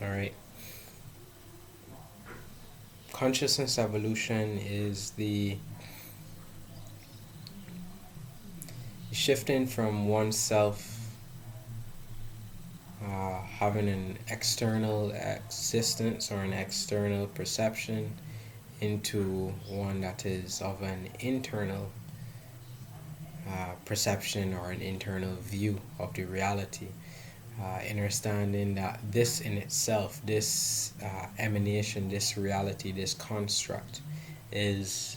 All right. Consciousness evolution is the shifting from oneself having an external existence or an external perception into one that is of an internal perception or an internal view of the reality. Understanding that this in itself, this emanation, this reality, this construct is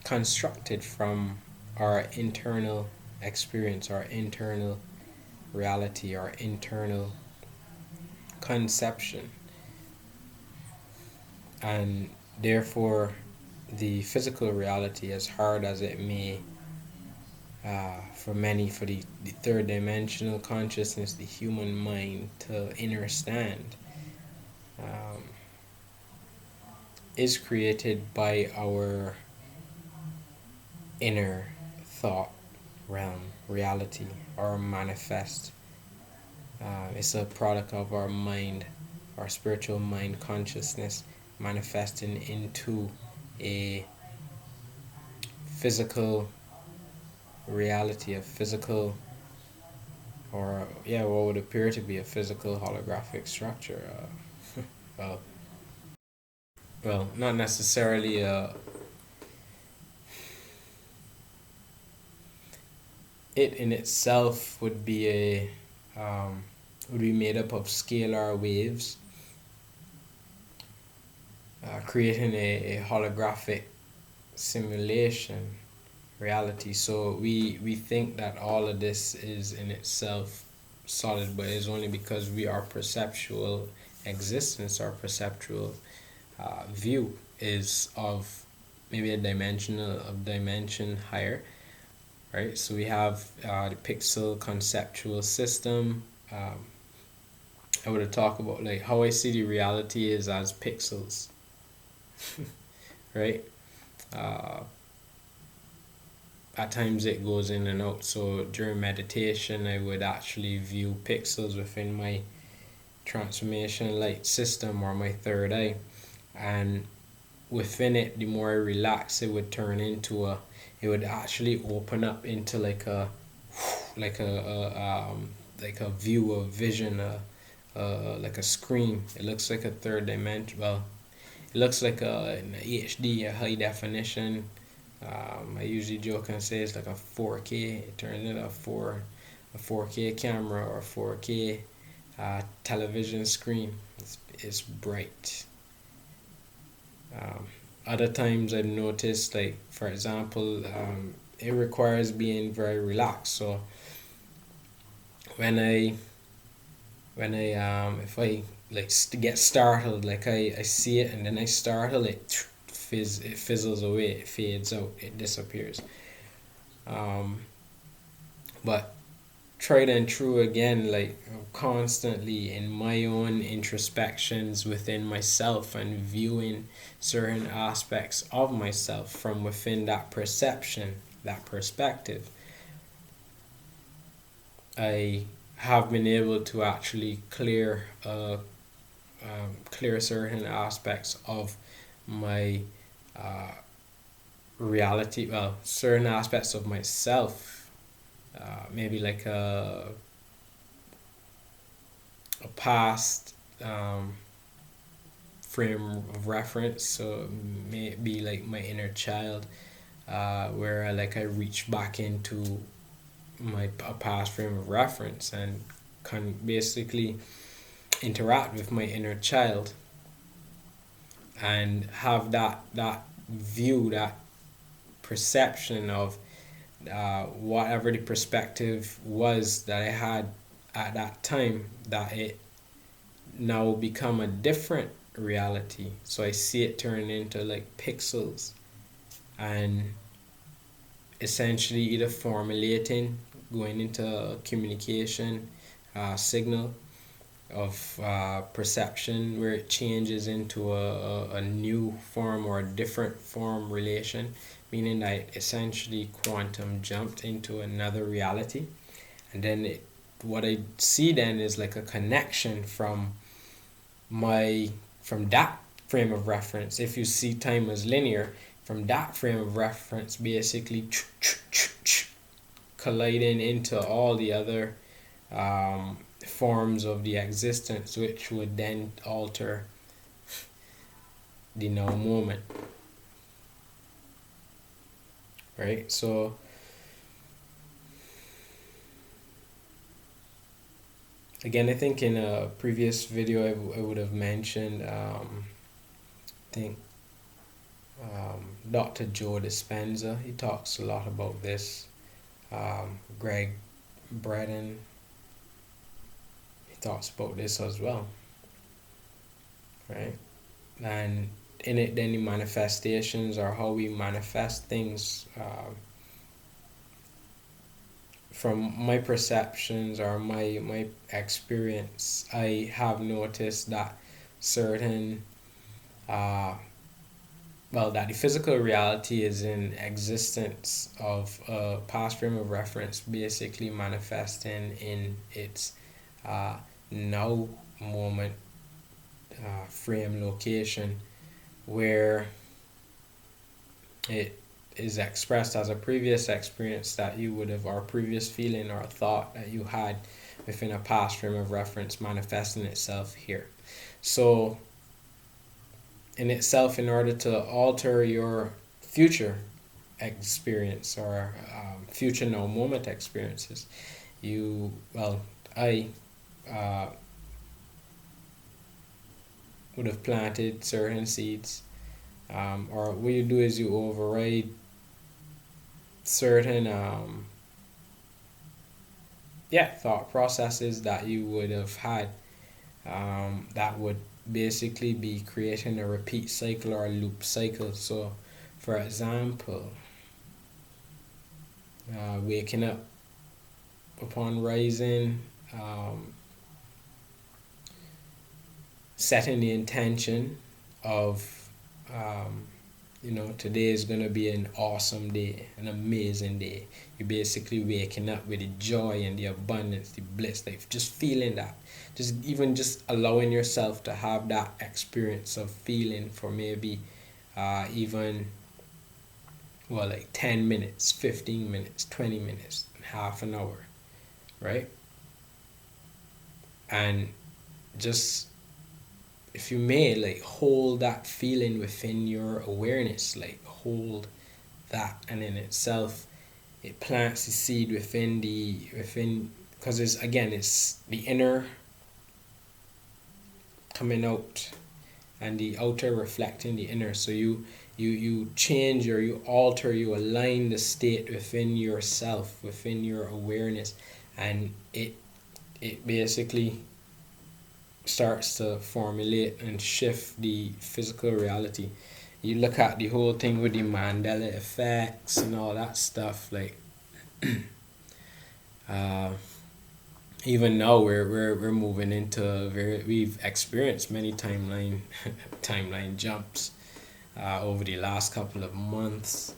constructed from our internal experience, our internal reality, our internal conception. And therefore, the physical reality, as hard as it may for many, for the third dimensional consciousness, the human mind to understand, um, is created by our inner thought realm, reality, our manifest. It's a product of our mind, our spiritual mind consciousness manifesting into a physical reality, a physical, or yeah, what would appear to be a physical holographic structure. Well, well, not necessarily it in itself would be a would be made up of scalar waves, creating a holographic simulation reality. So we think that all of this is in itself solid, but it's only because we are perceptual existence, our perceptual view is of maybe a dimension higher, right? So we have the pixel conceptual system. I would have talked about like how I see the reality is as pixels, right? Uh, at times it goes in and out. So during meditation, I would actually view pixels within my transformation light system or my third eye, and within it, the more I relax, it would turn into a. It would actually open up into like like a view, a vision, like a screen. It looks like a third dimension. Well, it looks like an HD, a high definition. I usually joke and say it's like a 4K. It turns into a 4K camera or 4K television screen. It's bright. Um, Other times I've noticed, like for example, it requires being very relaxed. So when I if I like get startled, like I see it and then I startle it, it fizzles away, it fades out, it disappears. Um, but tried and true again, like constantly in my own introspections within myself and viewing certain aspects of myself from within that perception, that perspective, I have been able to actually clear certain aspects of my uh, reality, well, certain aspects of myself, maybe like a past frame of reference. So maybe like my inner child, where like I reach back into my a past frame of reference and can basically interact with my inner child and have that view, that perception of whatever the perspective was that I had at that time, that it now become a different reality. So I see it turn into like pixels and essentially either formulating, going into communication, signal of perception where it changes into a new form or a different form relation, meaning that it essentially quantum jumped into another reality. And then what I see then is like a connection from my from that frame of reference, if you see time as linear, from that frame of reference, basically colliding into all the other forms of the existence, which would then alter the now moment, right? So again, I think in a previous video I would have mentioned, I think Dr. Joe Dispenza, he talks a lot about this. Greg Braden, he talks about this as well, right? And in it, then the manifestations are how we manifest things. From my perceptions or my experience, I have noticed that certain that the physical reality is in existence of a past frame of reference, basically manifesting in its now moment frame location, where it is expressed as a previous experience that you would have, or previous feeling or thought that you had within a past frame of reference manifesting itself here. So in itself, in order to alter your future experience or future now moment experiences, I would have planted certain seeds, or what you do is you override certain thought processes that you would have had, that would basically be creating a repeat cycle or a loop cycle. So for example, waking up, upon rising, setting the intention of today is going to be an awesome day, an amazing day. You're basically waking up with the joy and the abundance, the bliss, like just feeling that. Just allowing yourself to have that experience of feeling for maybe even, like 10 minutes, 15 minutes, 20 minutes, half an hour, right? And just, if you may, like hold that feeling within your awareness, like hold that, and in itself it plants the seed within because it's the inner coming out and the outer reflecting the inner. So you change, or you alter, you align the state within yourself, within your awareness, and it basically starts to formulate and shift the physical reality. You look at the whole thing with the Mandela effects and all that stuff, like even now we're moving into we've experienced many timeline jumps over the last couple of months,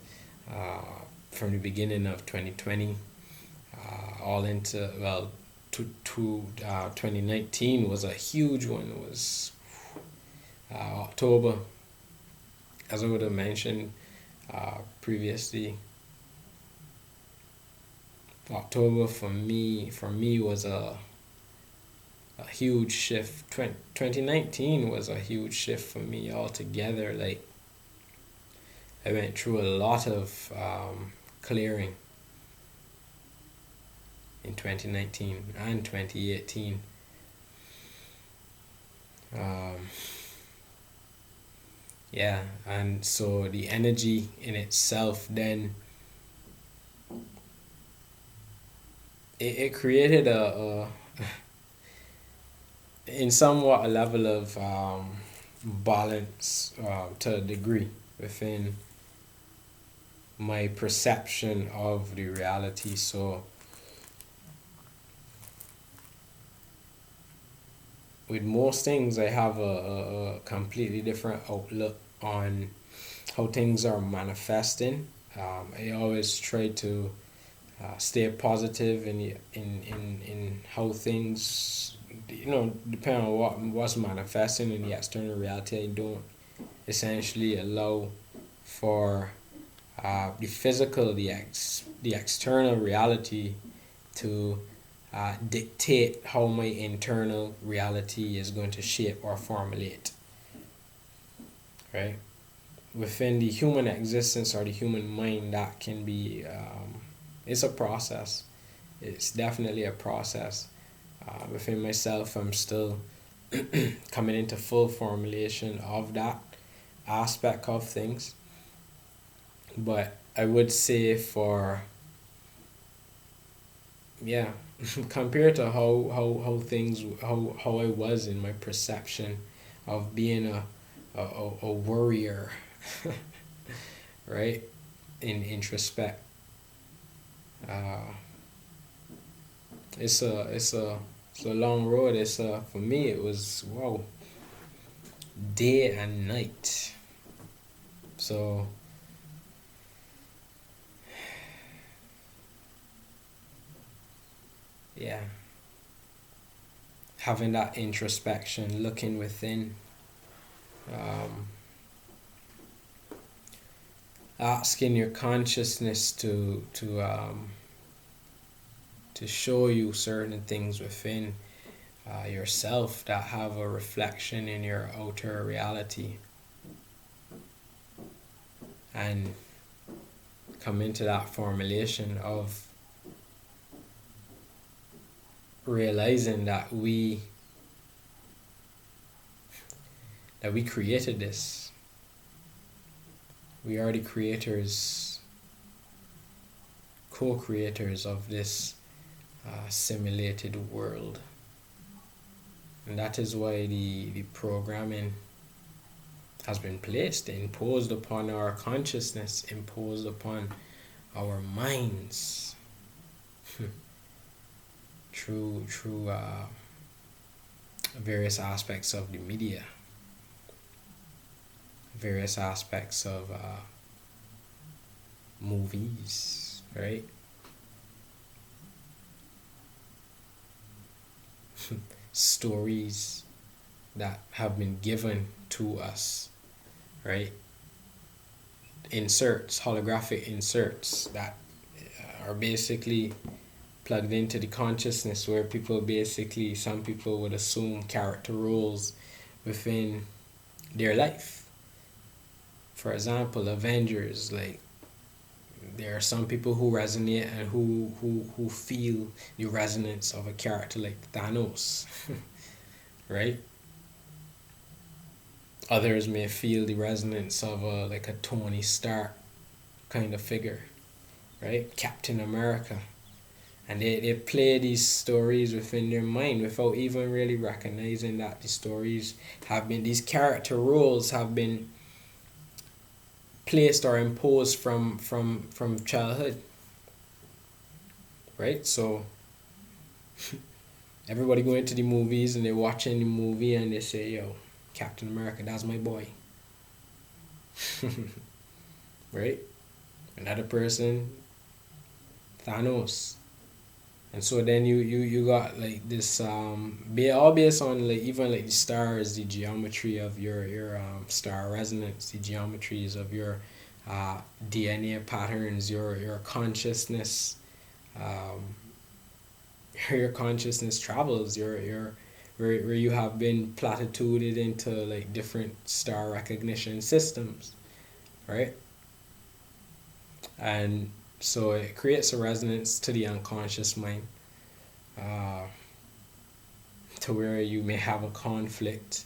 from the beginning of 2020 all into, 2019 was a huge one. It was October, as I would have mentioned previously. October for me was a huge shift. 2019 was a huge shift for me altogether. Like, I went through a lot of clearing in 2019 and 2018. And so the energy in itself then, it created a in somewhat a level of balance to a degree within my perception of the reality. So with most things, I have a completely different outlook on how things are manifesting. I always try to stay positive in how things depending on what's manifesting in the external reality, I don't essentially allow for the physical, the external reality to dictate how my internal reality is going to shape or formulate, right? Within the human existence or the human mind, that can be, it's a process. It's definitely a process. Within myself, I'm still coming into full formulation of that aspect of things. But I would say for, yeah, compared to how things, how I was in my perception of being a warrior, right? In introspect. Uh, it's a long road. For me it was, wow, day and night. So yeah, having that introspection, looking within, um, asking your consciousness to show you certain things within yourself that have a reflection in your outer reality, and come into that formulation of realizing that we created this. We are the creators, co-creators of this simulated world. And that is why the programming has been placed, imposed upon our consciousness, imposed upon our minds through various aspects of the media, various aspects of movies, right? Stories that have been given to us, right? Inserts, holographic inserts that are basically plugged into the consciousness, where some people would assume character roles within their life. For example, Avengers, like, there are some people who resonate and who feel the resonance of a character like Thanos, right? Others may feel the resonance of like a Tony Stark kind of figure, right? Captain America. And they play these stories within their mind without even really recognizing that these character roles have been placed or imposed from childhood, right? So everybody going to the movies and they're watching the movie and they say, yo, Captain America, that's my boy. Right? Another person, Thanos. And so then you got like this all based on like even like the stars, the geometry of your star resonance, the geometries of your DNA patterns, your consciousness, um, your consciousness travels, your where you have been platituded into like different star recognition systems, right? And so it creates a resonance to the unconscious mind, uh, to where you may have a conflict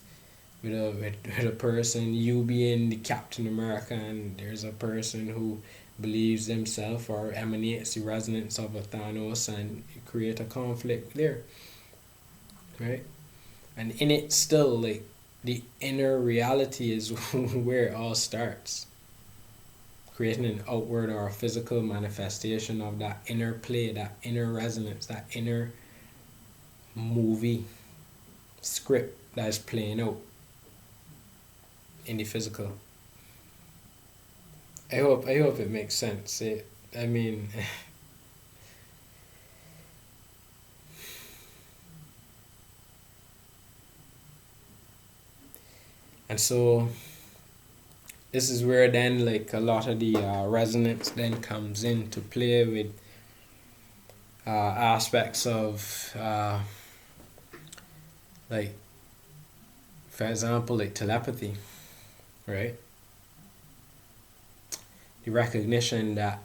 with a person, you being the Captain America, and there's a person who believes themselves or emanates the resonance of a Thanos, and you create a conflict there, right? And in it still, like, the inner reality is where it all starts, creating an outward or a physical manifestation of that inner play, that inner resonance, that inner movie script that is playing out in the physical. I hope it makes sense. I mean, And so this is where then like a lot of the resonance then comes into play with aspects of like, for example, like telepathy, right? The recognition that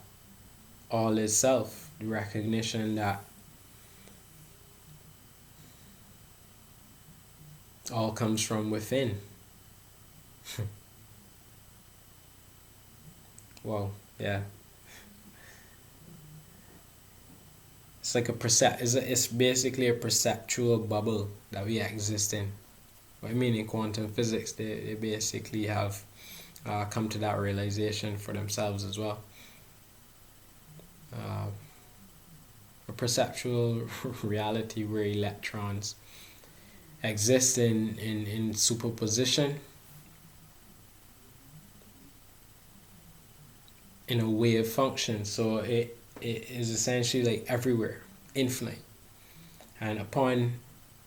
all is self, the recognition that all comes from within. Well, yeah. It's like it's basically a perceptual bubble that we exist in. What I mean in quantum physics, they basically have come to that realization for themselves as well. Uh, a perceptual reality where electrons exist in superposition in a wave function. So it is essentially like everywhere, infinite. And upon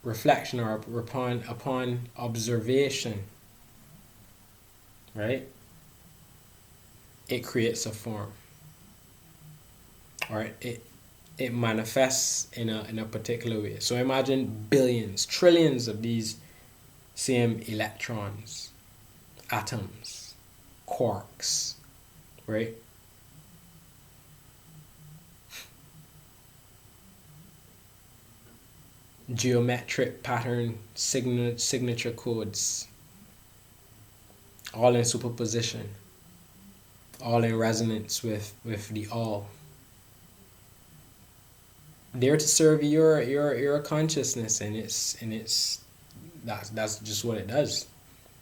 reflection or upon observation, right, it creates a form, or it manifests in a particular way. So imagine billions, trillions of these same electrons, atoms, quarks, right? Geometric pattern signature codes, all in superposition, all in resonance with the all. There to serve your consciousness, and it's that's just what it does.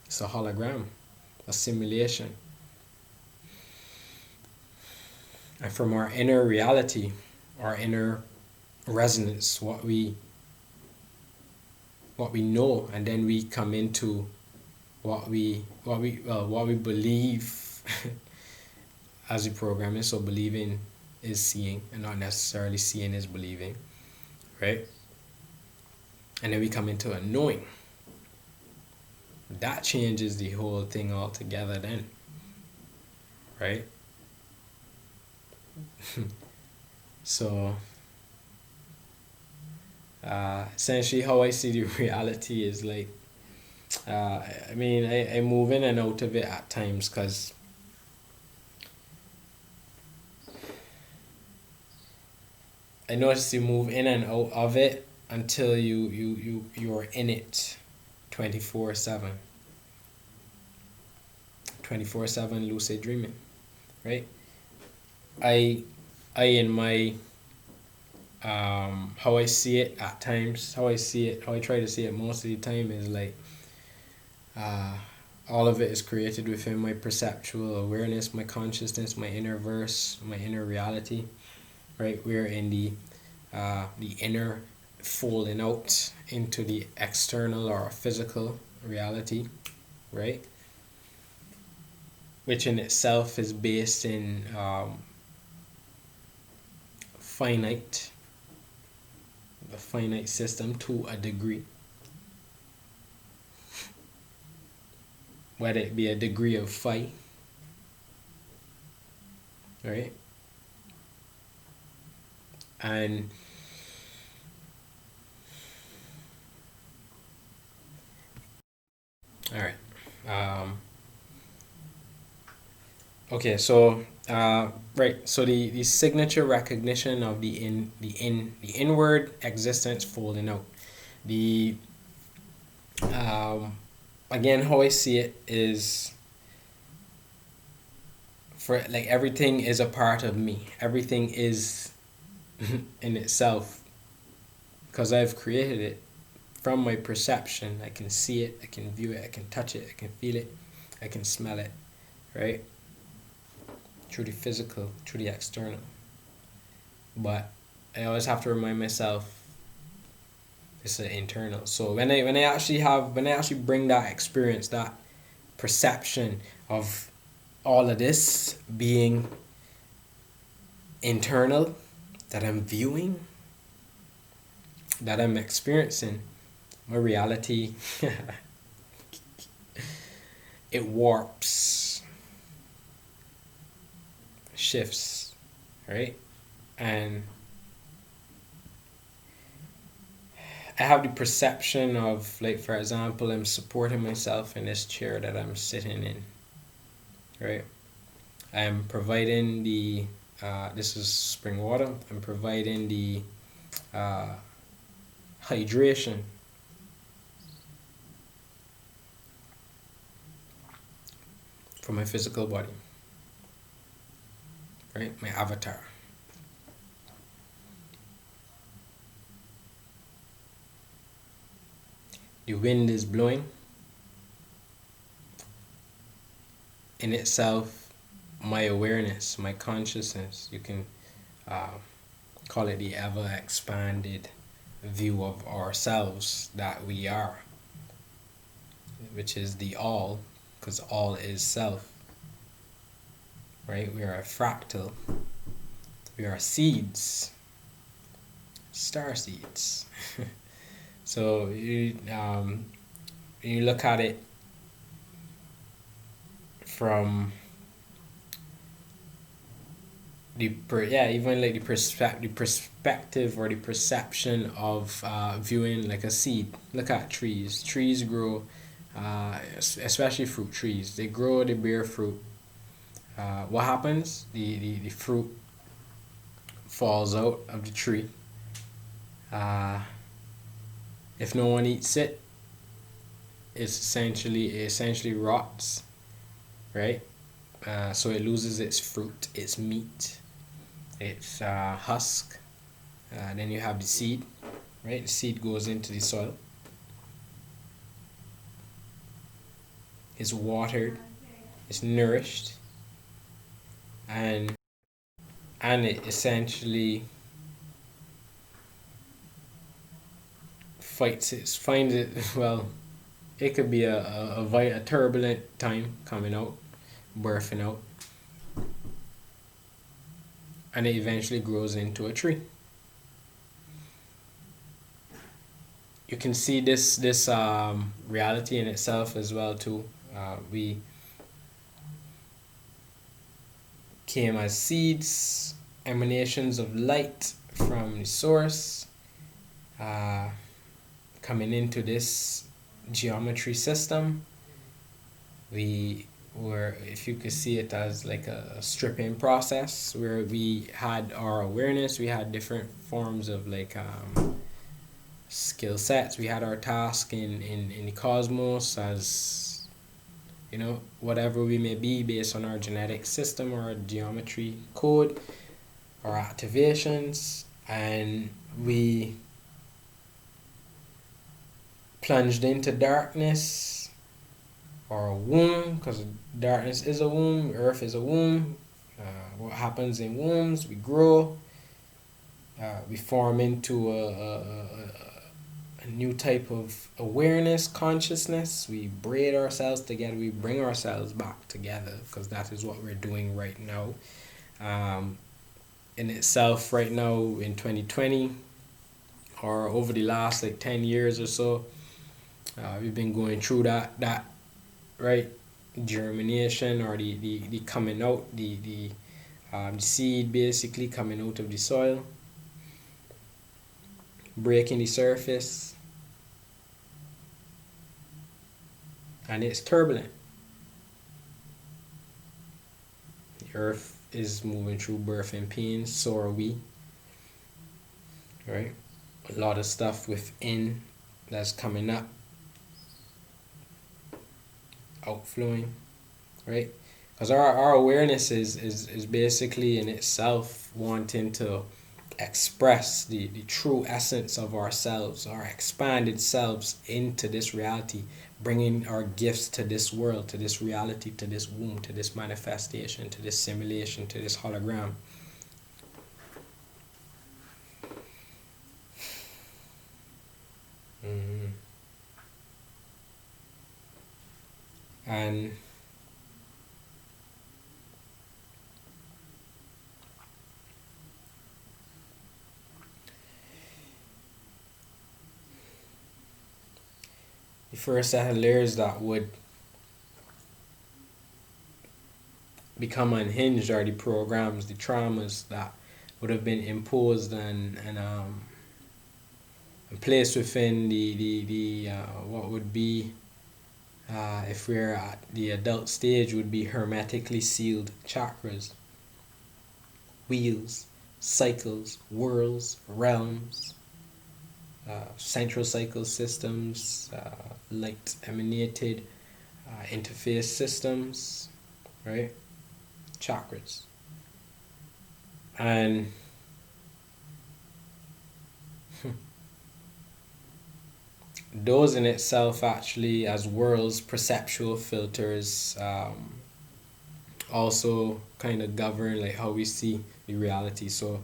It's a hologram, a simulation. And from our inner reality, our inner resonance, what we know, and then we come into what we believe as a programming. So believing is seeing, and not necessarily seeing is believing, right? And then we come into a knowing. That changes the whole thing altogether then, right? So essentially how I see the reality is like, I mean, I move in and out of it at times, because I notice you move in and out of it until you're in it 24/7. 24/7 lucid dreaming, right? I in my how I see it at times, how I try to see it most of the time is like, all of it is created within my perceptual awareness, my consciousness, my inner verse, my inner reality, right? We're in the inner falling out into the external or physical reality, right? Which in itself is based in finite, the finite system to a degree. Whether it be a degree of phi, right? And all right. Okay, so right, so the signature recognition of the inward existence folding out. The again, how I see it is, for like, everything is a part of me. Everything is in itself, because I've created it from my perception. I can see it, I can view it, I can touch it, I can feel it, I can smell it, right? Through the physical, through the external. But I always have to remind myself it's an internal. So when I actually bring that experience, that perception of all of this being internal, that I'm viewing, that I'm experiencing, my reality it warps, shifts, right? And I have the perception of, like, for example, I'm supporting myself in this chair that I'm sitting in, right? I'm providing the, this is spring water, I'm providing the uh, hydration for my physical body, right? My avatar. The wind is blowing in itself, my awareness, my consciousness, you can uh, call it the ever expanded view of ourselves that we are, which is the all, because all is self, right? We are a fractal, we are seeds, star seeds. So you look at it from even like the perspective or the perception of viewing like a seed. Look at trees. Trees grow, especially fruit trees. They grow, they bear fruit. What happens? The fruit falls out of the tree. If no one eats it, it essentially rots, right? So it loses its fruit, its meat, its husk. Then you have the seed, right? The seed goes into the soil. It's watered, it's nourished, and it essentially finds it. Well, it could be a turbulent time coming out, birthing out, and it eventually grows into a tree. You can see this reality in itself as well too. We came as seeds, emanations of light from the source, uh, coming into this geometry system. We were, if you could see it as like a stripping process, where we had our awareness, we had different forms of like skill sets, we had our task in the cosmos as, you know, whatever we may be based on our genetic system or our geometry code or activations, and we plunged into darkness or a womb, because darkness is a womb, earth is a womb. What happens in wombs? We grow, we form into a new type of awareness, consciousness. We braid ourselves together, we bring ourselves back together, because that is what we're doing right now. In itself, right now in 2020, or over the last like 10 years or so, we've been going through that right germination, or the coming out, the seed basically coming out of the soil, breaking the surface, and it's turbulent. The earth is moving through birthing pains, so are we, right? A lot of stuff within that's coming up, outflowing, right? Because our awareness is basically in itself wanting to express the true essence of ourselves, our expanded selves into this reality, bringing our gifts to this world, to this reality, to this womb, to this manifestation, to this simulation, to this hologram. Mm-hmm. And the first set of layers that would become unhinged are the programs, the traumas that would have been imposed and placed within the what would be, if we're at the adult stage, would be hermetically sealed chakras, wheels, cycles, worlds, realms, central cycle systems, light emanated interface systems, right? Chakras. And those in itself actually, as worlds, perceptual filters, also kind of govern like how we see the reality. So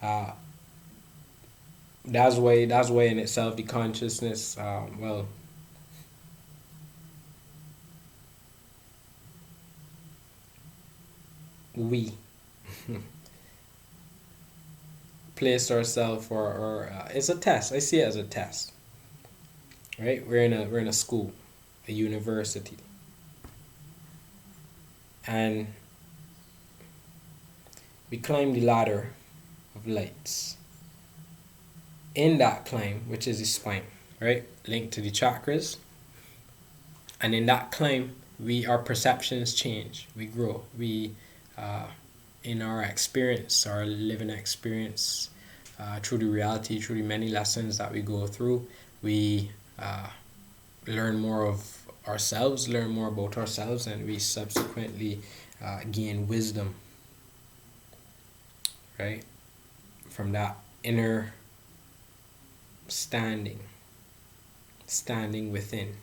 uh, that's why in itself the consciousness, well, we placed ourselves, or it's a test. I see it as a test, right? We're in a school, a university, and we climb the ladder of lights. In that climb, which is the spine, right, linked to the chakras, and in that climb, our perceptions change. We grow. We in our experience, our living experience, through the reality, through the many lessons that we go through, we learn more of ourselves, learn more about ourselves, and we subsequently gain wisdom, right? From that inner standing within,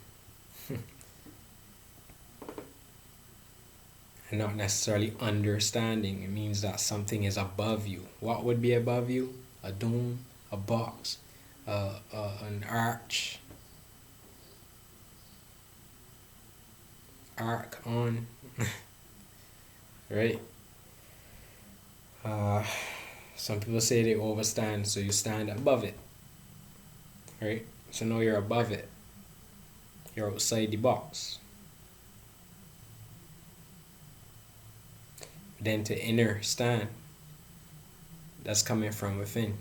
and not necessarily understanding. It means that something is above you. What would be above you? A dome, a box, an arch, arc on, right? Some people say they overstand, so you stand above it, right? So now you're above it. You're outside the box. Then to inner stand, that's coming from within.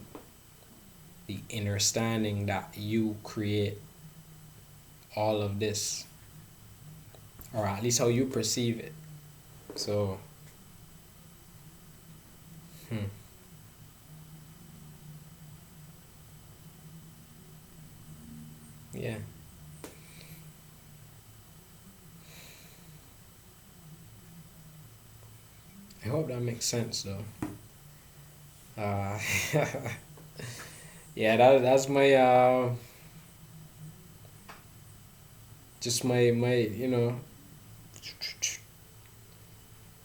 The inner standing that you create all of this, or at least how you perceive it. So, yeah. I hope that makes sense though. Yeah, that's my just my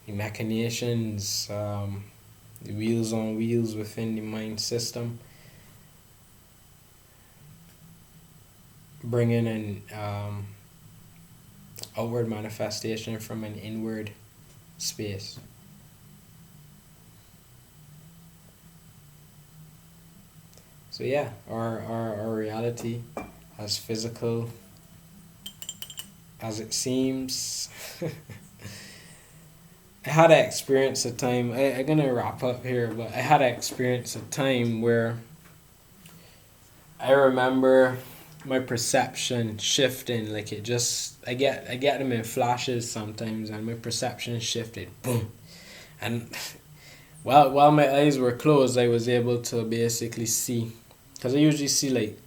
the machinations, the wheels on wheels within the mind system, bringing an outward manifestation from an inward space. So yeah, our reality, as physical as it seems. I had an experience a time, I'm gonna wrap up here, but I had an experience a time where I remember my perception shifting, like it just, I get them in flashes sometimes, and my perception shifted, boom. And while my eyes were closed, I was able to basically see, because I usually see like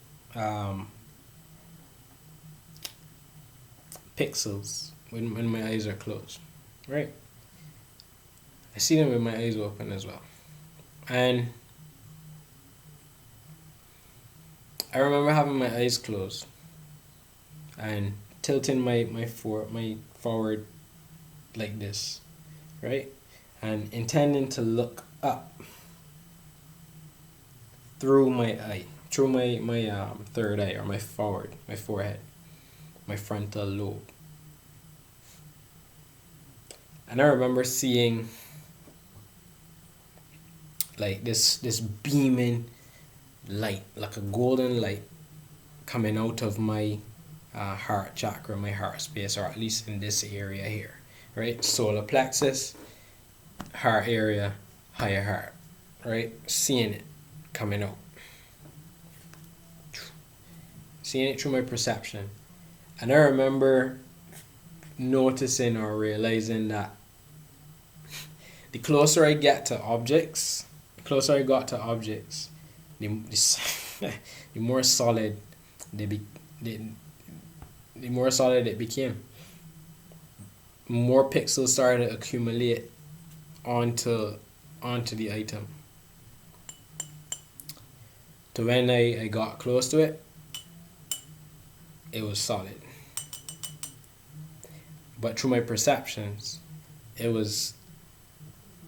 pixels when my eyes are closed, right? I see them with my eyes open as well. And I remember having my eyes closed and tilting my forward like this, right? And intending to look up through my eye, through my third eye, or my forehead, my frontal lobe. And I remember seeing like this beaming light, like a golden light, coming out of my heart chakra, my heart space, or at least in this area here, right? Solar plexus, heart area, higher heart, right? Seeing it coming out, seeing it through my perception. And I remember noticing or realizing that the closer I get to objects, the closer I got to objects, the, the more solid they be, the, the more solid it became. More pixels started to accumulate onto the item. So when I got close to it, it was solid. But through my perceptions, it was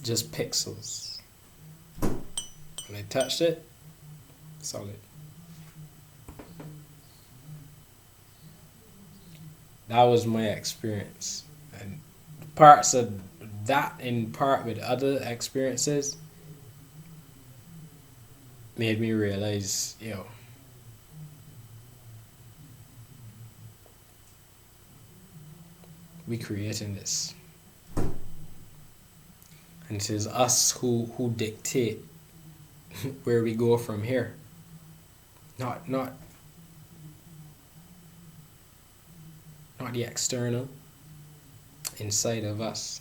just pixels. When I touched it, solid. That was my experience. And parts of that, in part with other experiences, made me realize, we creating this. And it is us who dictate where we go from here. Not the external, inside of us.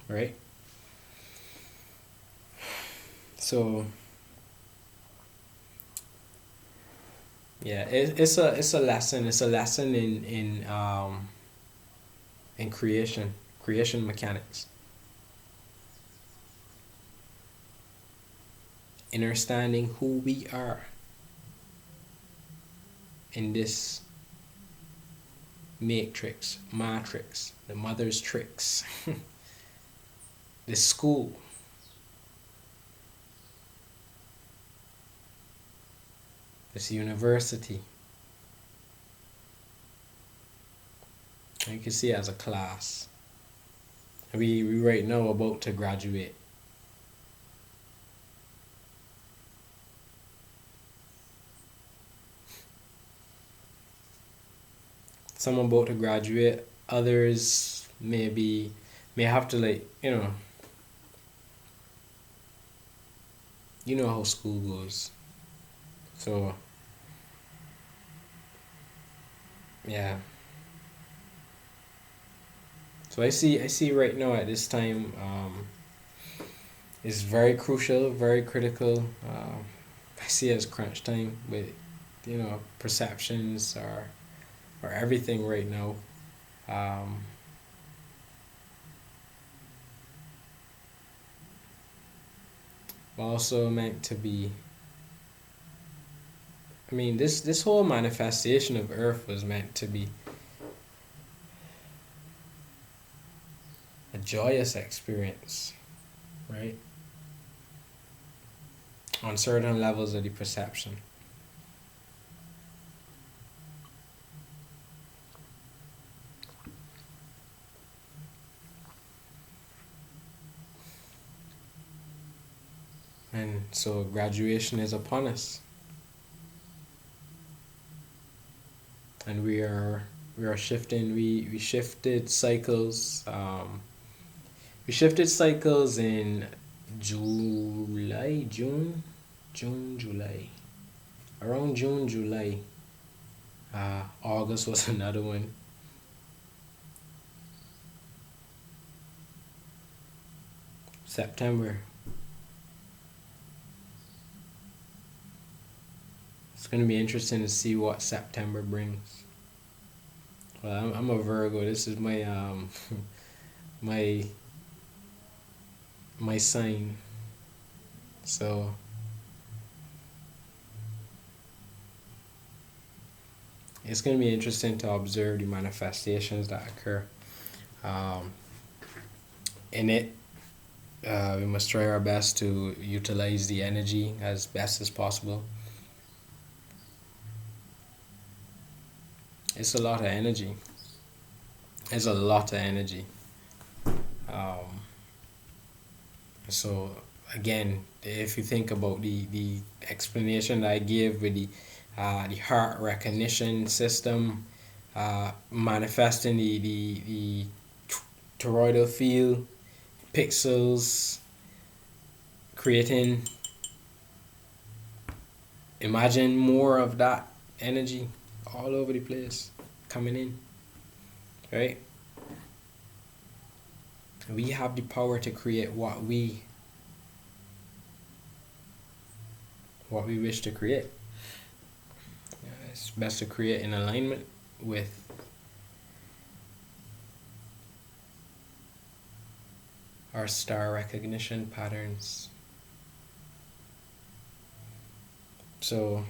Right? So yeah, it's a lesson. It's a lesson in creation mechanics. Understanding who we are in this matrix, the mother's tricks, the school. This university. You can see it as a class. We right now about to graduate. Some about to graduate, others may have to you know how school goes. So yeah. So I see right now at this time, is very crucial, very critical. I see it as crunch time with perceptions or everything right now. Um, Also meant to be. I mean, this whole manifestation of Earth was meant to be a joyous experience, right? On certain levels of the perception. And so graduation is upon us. And we are shifting, we shifted cycles. We shifted cycles in July, July. Around June, July. August was another one. September. It's going to be interesting to see what September brings. Well, I'm a Virgo. This is my my my sign. So it's going to be interesting to observe the manifestations that occur um, in it. We must try our best to utilize the energy as best as possible. It's a lot of energy. It's a lot of energy. Um, so again, if you think about the explanation that I gave with the heart recognition system, manifesting the toroidal field, pixels, creating, imagine more of that energy all over the place coming in, right? We have the power to create what we wish to create. It's best to create in alignment with our star recognition patterns. So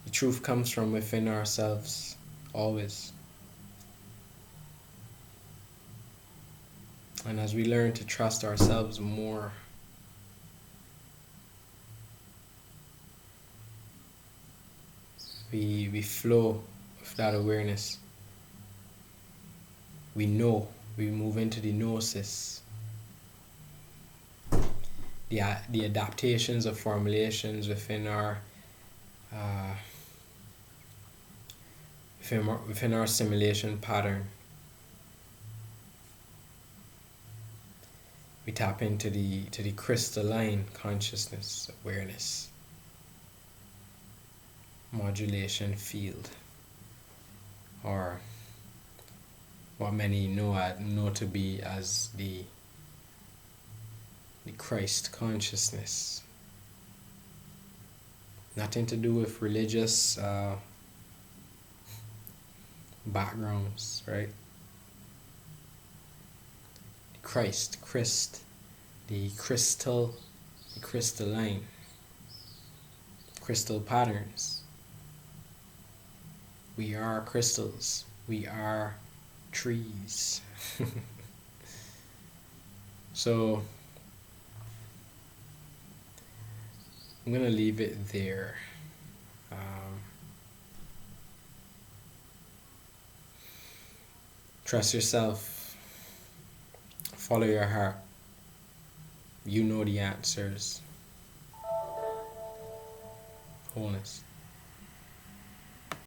the truth comes from within ourselves, always. And as we learn to trust ourselves more, we flow with that awareness. We know, we move into the gnosis. The adaptations of formulations within our within our simulation pattern. We tap into the crystalline consciousness, awareness, modulation field, or what many know to be as the Christ consciousness. Nothing to do with religious backgrounds, right? Christ, the crystal, the crystalline, crystal patterns. We are crystals. We are trees. So I'm gonna leave it there. Trust yourself. Follow your heart. You know the answers. Wholeness.